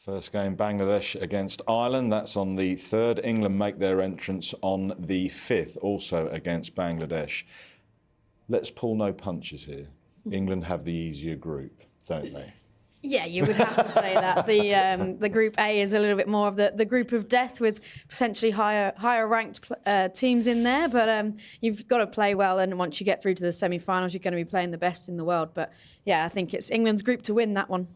First game, Bangladesh against Ireland. That's on the 3rd. England make their entrance on the 5th, also against Bangladesh. Let's pull no punches here. England have the easier group, don't they? Yeah, you would have to say that. The Group A is a little bit more of the group of death, with potentially higher ranked teams in there. But you've got to play well, and once you get through to the semi-finals, you're going to be playing the best in the world. But yeah, I think it's England's group to win that one.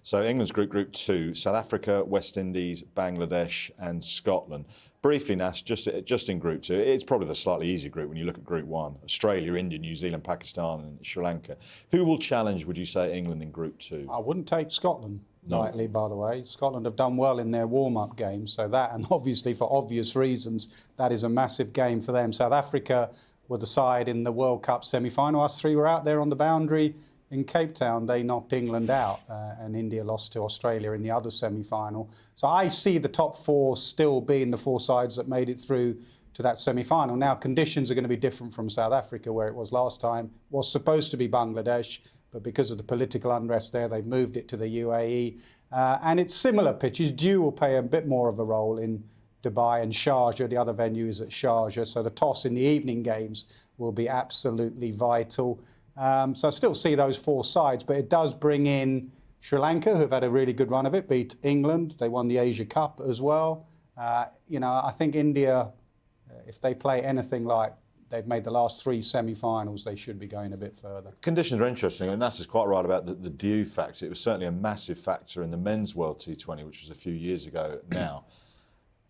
So England's Group 2, South Africa, West Indies, Bangladesh and Scotland. Briefly, Nas, just in Group 2, it's probably the slightly easier group when you look at Group 1. Australia, India, New Zealand, Pakistan and Sri Lanka. Who will challenge, would you say, England in Group 2? I wouldn't take Scotland lightly, by the way. Scotland have done well in their warm-up games, so that, and obviously for obvious reasons, that is a massive game for them. South Africa were the side in the World Cup semi-final. Us three were out there on the boundary in Cape Town. They knocked England out, and India lost to Australia in the other semi-final. So I see the top 4 still being the 4 sides that made it through to that semi-final. Now, conditions are going to be different from South Africa, where it was last time. It was supposed to be Bangladesh, but because of the political unrest there, they've moved it to the UAE. And it's similar pitches. Dew will play a bit more of a role in Dubai, and Sharjah, the other venue is at Sharjah. So the toss in the evening games will be absolutely vital. So I still see those 4 sides, but it does bring in Sri Lanka, who've had a really good run of it, beat England. They won the Asia Cup as well. I think India, if they play anything like they've made the last 3 semi-finals, they should be going a bit further. Conditions are interesting, and Nasser's quite right about the dew factor. It was certainly a massive factor in the men's World T20, which was a few years ago now.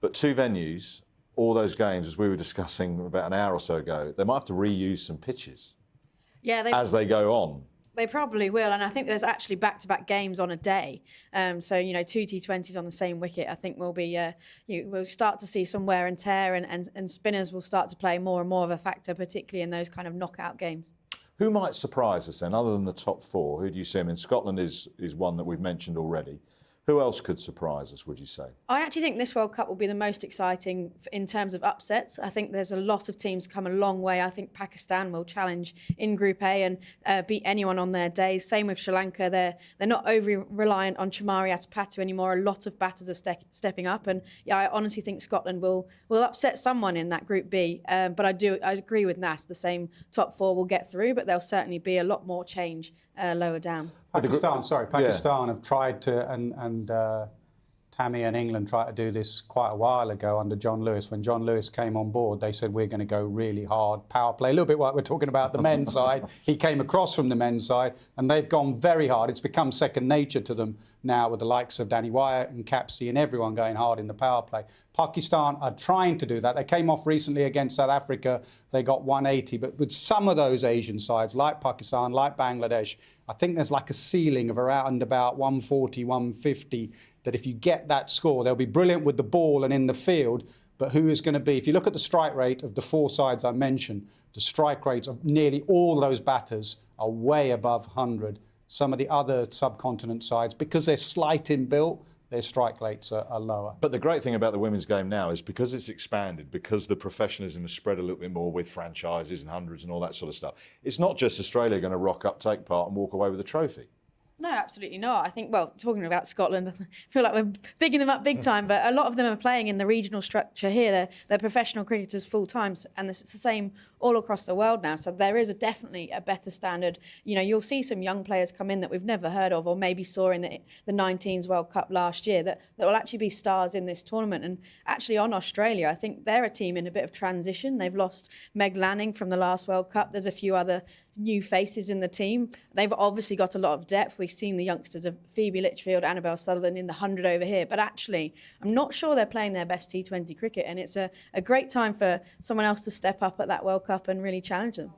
But 2 venues, all those games, as we were discussing about an hour or so ago, they might have to reuse some pitches. Yeah, as they go on. They probably will, and I think there's actually back-to-back games on a day. So, 2 T20s on the same wicket. I think we'll start to see some wear and tear, and spinners will start to play more and more of a factor, particularly in those kind of knockout games. Who might surprise us then, other than the top 4? Who do you see? I mean, Scotland is one that we've mentioned already. Who else could surprise us, would you say? I actually think this World Cup will be the most exciting in terms of upsets. I think there's a lot of teams come a long way. I think Pakistan will challenge in Group A and beat anyone on their day. Same with Sri Lanka. They're not overly reliant on Chamari Atapatu anymore. A lot of batters are stepping up. And yeah, I honestly think Scotland will upset someone in that Group B. But I agree with Nas. The same top 4 will get through, but there'll certainly be a lot more change lower down. Pakistan have tried to, and Tammy and England tried to do this quite a while ago under John Lewis. When John Lewis came on board, they said, we're going to go really hard, power play, a little bit like we're talking about the men's side. He came across from the men's side, and they've gone very hard. It's become second nature to them now, with the likes of Danny Wyatt and Capsey and everyone going hard in the power play. Pakistan are trying to do that. They came off recently against South Africa. They got 180. But with some of those Asian sides, like Pakistan, like Bangladesh, I think there's like a ceiling of around about 140, 150, that if you get that score, they'll be brilliant with the ball and in the field. But who is going to be, if you look at the strike rate of the 4 sides I mentioned, the strike rates of nearly all those batters are way above 100. Some of the other subcontinent sides, because they're slight in built, their strike rates are lower. But the great thing about the women's game now is because it's expanded, because the professionalism has spread a little bit more with franchises and hundreds and all that sort of stuff, it's not just Australia going to rock up, take part and walk away with a trophy. No, absolutely not. I think, well, talking about Scotland, I feel like we're bigging them up big time, but a lot of them are playing in the regional structure here. They're professional cricketers full time, and it's the same all across the world now. So there is definitely a better standard. You'll see some young players come in that we've never heard of, or maybe saw in the 19s World Cup last year, that will actually be stars in this tournament. And actually on Australia, I think they're a team in a bit of transition. They've lost Meg Lanning from the last World Cup. There's a few other new faces in the team. They've obviously got a lot of depth. We've seen the youngsters of Phoebe Litchfield, Annabelle Sutherland in the 100 over here, but actually I'm not sure they're playing their best T20 cricket, and it's a great time for someone else to step up at that World Cup and really challenge them.